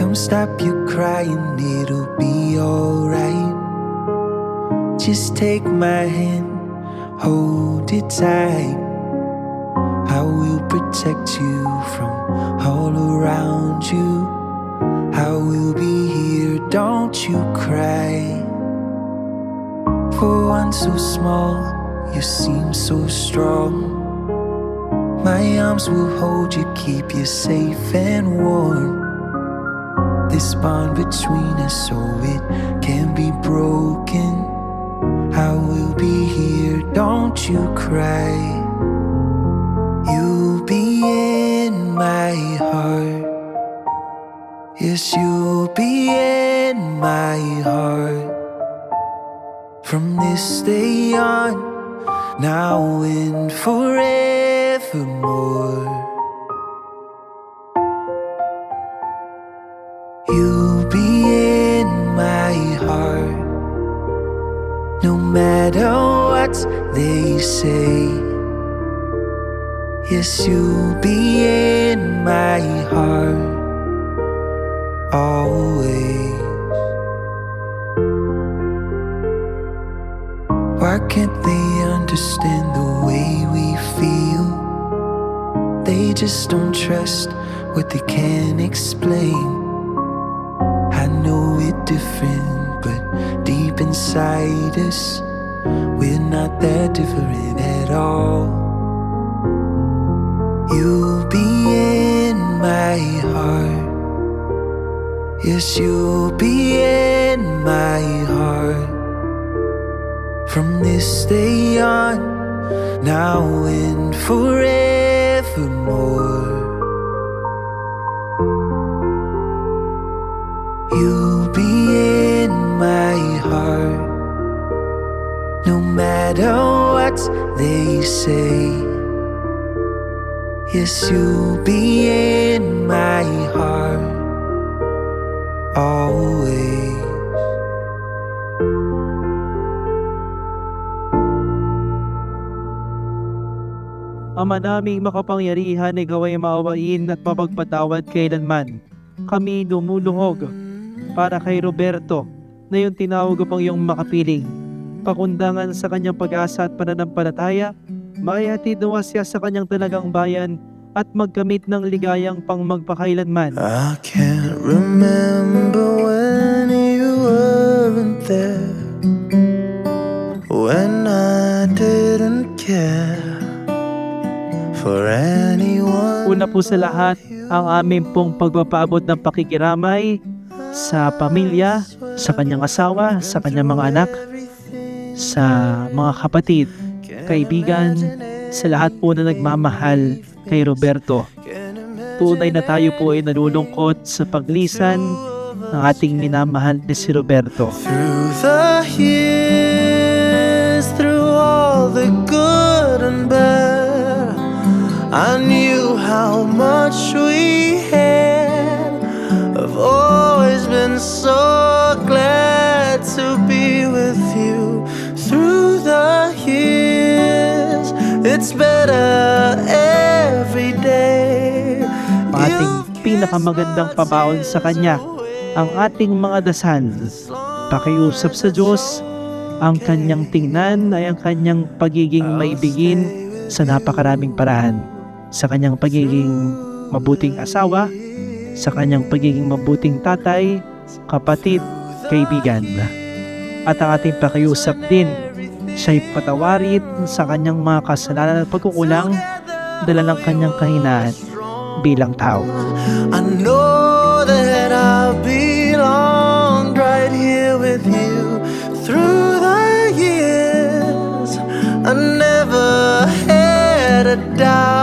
Don't stop your crying, it'll be alright. Just take my hand, hold it tight. I will protect you from all around you. I will be here, don't you cry. For one so small, you seem so strong. My arms will hold you, keep you safe and warm. This bond between us, so it can be broken. I will be here, don't you cry. You'll be in my heart. Yes, you'll be in my heart. From this day on, now and forevermore. You'll be in my heart. No matter what they say. Yes, you'll be in my heart. Always. Why can't they understand the way we feel? They just don't trust what they can't explain. I know we're different, but deep inside us, we're not that different at all. You'll be in my heart. Yes, you'll be in my heart. From this day on, now and forevermore. You'll be in my heart. No matter what they say. Yes, you'll be in my heart. Always. Ang manaming makapangyarihan ay gaway maawain at mapagpatawad kailanman. Kami lumuluhog para kay Roberto na yung tinawag upang iyong makapiling. Pakundangan sa kanyang pag-asa at pananampalataya, maihatid nawa siya sa kanyang talagang bayan at magkamit ng ligayang pang magpakailanman. I can't remember when you weren't there, when I didn't care for anyone. Una po sa lahat, ang aming pong pagpapaabot ng pakikiramay sa pamilya, sa kanyang asawa, sa kanyang mga anak, sa mga kapatid, kaibigan, sa lahat po na nagmamahal kay Roberto. Tunay na tayo po ay nalulungkot sa paglisan ng ating minamahal na si Roberto. Through the years, through all the good and bad, I knew how much we had. I've always been so glad to be with you. Through the years, it's better every day. Ating pinakamagandang pabaon sa kanya, ang ating mga dasal. Pakiusap sa Diyos, ang kanyang tingnan ay ang kanyang pagiging maibigin sa napakaraming paraan. Sa kanyang pagiging mabuting asawa, sa kanyang pagiging mabuting tatay, kapatid, kaibigan. At ang ating pakiusap din, siya'y patawarin sa kanyang mga kasalanan at pagkukulang dala ng kanyang kahinaan bilang tao. I know that I belong right here with you. Through the years, I never had a doubt.